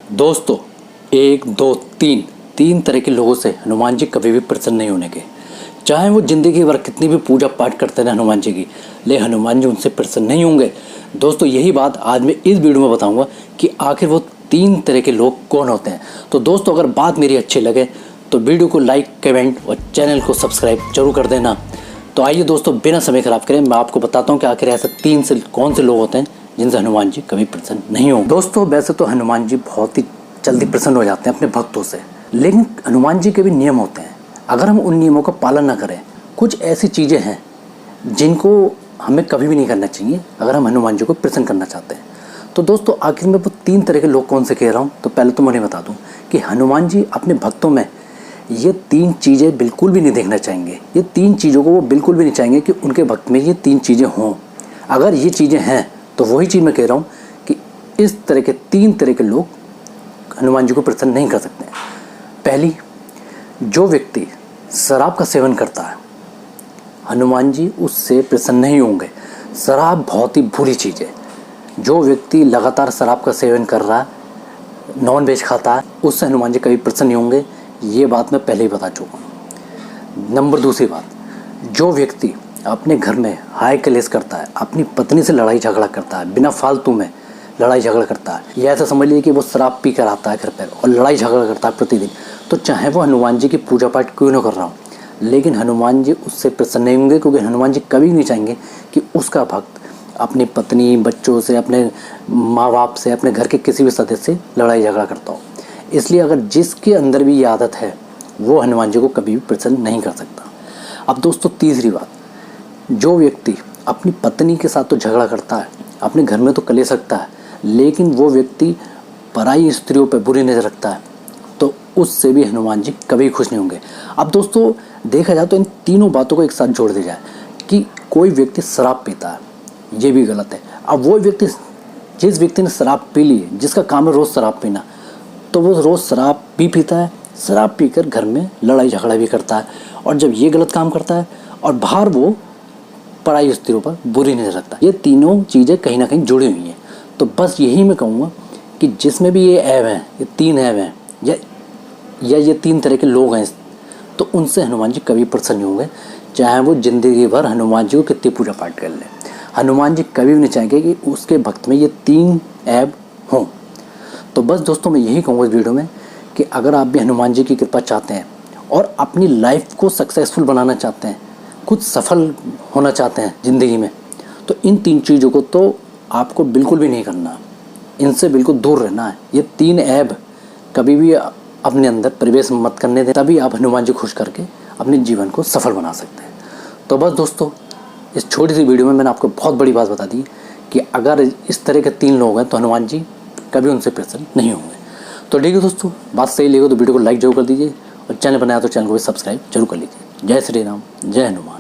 दोस्तों, एक दो तीन तरह के लोगों से हनुमान जी कभी भी प्रसन्न नहीं होने के। चाहे वो जिंदगी भर कितनी भी पूजा पाठ करते रहे हनुमान जी की, लेकिन हनुमान जी उनसे प्रसन्न नहीं होंगे। दोस्तों, यही बात आज मैं इस वीडियो में बताऊंगा कि आखिर वो 3 तरह के लोग कौन होते हैं। तो दोस्तों, अगर बात मेरी अच्छी लगे तो वीडियो को लाइक, कमेंट और चैनल को सब्सक्राइब जरूर कर देना। तो आइए दोस्तों, बिना समय खराब करें मैं आपको बताता हूँ कि आखिर ऐसे 3 से कौन से लोग होते हैं जिनसे हनुमान जी कभी प्रसन्न नहीं होंगे। दोस्तों, वैसे तो हनुमान जी बहुत ही जल्दी प्रसन्न हो जाते हैं अपने भक्तों से, लेकिन हनुमान जी के भी नियम होते हैं। अगर हम उन नियमों का पालन ना करें, कुछ ऐसी चीज़ें हैं जिनको हमें कभी भी नहीं करना चाहिए अगर हम हनुमान जी को प्रसन्न करना चाहते हैं। तो दोस्तों, आखिर में वो 3 तरह के लोग कौन से कह रहा हूँ, तो पहले तो मैं उन्हें बता दूँ कि हनुमान जी अपने भक्तों में ये 3 चीज़ें बिल्कुल भी नहीं देखना चाहेंगे। ये 3 चीज़ों को वो बिल्कुल भी नहीं चाहेंगे कि उनके भक्त में ये 3 चीज़ें हों। अगर ये चीज़ें हैं तो वही चीज़ मैं कह रहा हूँ कि इस तरह के 3 तरह के लोग हनुमान जी को प्रसन्न नहीं कर सकते हैं। पहली, जो व्यक्ति शराब का सेवन करता है, हनुमान जी उससे प्रसन्न नहीं होंगे। शराब बहुत ही बुरी चीज़ है। जो व्यक्ति लगातार शराब का सेवन कर रहा है, नॉन वेज खाता है, उससे हनुमान जी कभी प्रसन्न नहीं होंगे। ये बात मैं पहले ही बता चुका हूँ। दूसरी बात, जो व्यक्ति अपने घर में हाय कलेश करता है, अपनी पत्नी से लड़ाई झगड़ा करता है, बिना फालतू में लड़ाई झगड़ा करता है, या ऐसा समझ लीजिए कि वो शराब पी कर आता है घर पर और लड़ाई झगड़ा करता है प्रतिदिन, तो चाहे वो हनुमान जी की पूजा पाठ क्यों ना कर रहा हूँ, लेकिन हनुमान जी उससे प्रसन्न नहीं होंगे। क्योंकि हनुमान जी कभी नहीं चाहेंगे कि उसका भक्त अपनी पत्नी, बच्चों से, अपने माँ बाप से, अपने घर के किसी भी सदस्य से लड़ाई झगड़ा करता हो। इसलिए अगर जिसके अंदर भी ये आदत है, वो हनुमान जी को कभी भी प्रसन्न नहीं कर सकता। अब दोस्तों, तीसरी बात, जो व्यक्ति अपनी पत्नी के साथ तो झगड़ा करता है, अपने घर में तो कलेश रखता है, लेकिन वो व्यक्ति पराई स्त्रियों पर बुरी नज़र रखता है, तो उससे भी हनुमान जी कभी खुश नहीं होंगे। अब दोस्तों, देखा जाए तो इन तीनों बातों को एक साथ जोड़ दिया जाए कि कोई व्यक्ति शराब पीता है, ये भी गलत है। अब वो व्यक्ति, जिस व्यक्ति ने शराब पी ली, जिसका काम है रोज़ शराब पीना, तो वो रोज़ शराब पीता है, शराब पीकर घर में लड़ाई झगड़ा भी करता है, और जब ये गलत काम करता है और बाहर वो पराई स्त्रियों पर बुरी नज़र रखता है। ये तीनों चीज़ें कहीं ना कहीं जुड़ी हुई हैं। तो बस यही मैं कहूँगा कि जिसमें भी ये ऐब हैं, ये 3 ऐब हैं, या ये 3 तरह के लोग हैं, तो उनसे हनुमान जी कभी प्रसन्न नहीं होंगे, चाहे वो ज़िंदगी भर हनुमान जी को कितनी पूजा पाठ कर लें। हनुमान जी कभी भी नहीं चाहेंगे कि उसके भक्त में ये 3 ऐब हों। तो बस दोस्तों, मैं यही कहूँगा इस वीडियो में कि अगर आप भी हनुमान जी की कृपा चाहते हैं और अपनी लाइफ को सक्सेसफुल बनाना चाहते हैं, कुछ सफल होना चाहते हैं ज़िंदगी में, तो इन 3 चीज़ों को तो आपको बिल्कुल भी नहीं करना, इनसे बिल्कुल दूर रहना है। ये 3 ऐब कभी भी अपने अंदर प्रवेश मत करने दें, तभी आप हनुमान जी खुश करके अपने जीवन को सफल बना सकते हैं। तो बस दोस्तों, इस छोटी सी वीडियो में मैंने आपको बहुत बड़ी बात बता दी कि अगर इस तरह के 3 लोग हैं तो हनुमान जी कभी उनसे प्रसन्न नहीं होंगे। तो ठीक है दोस्तों, बात सही लगी तो वीडियो को लाइक जरूर कर दीजिए, और चैनल बनाया तो चैनल को भी सब्सक्राइब जरूर कर लीजिए। जय श्री राम, जय हनुमान।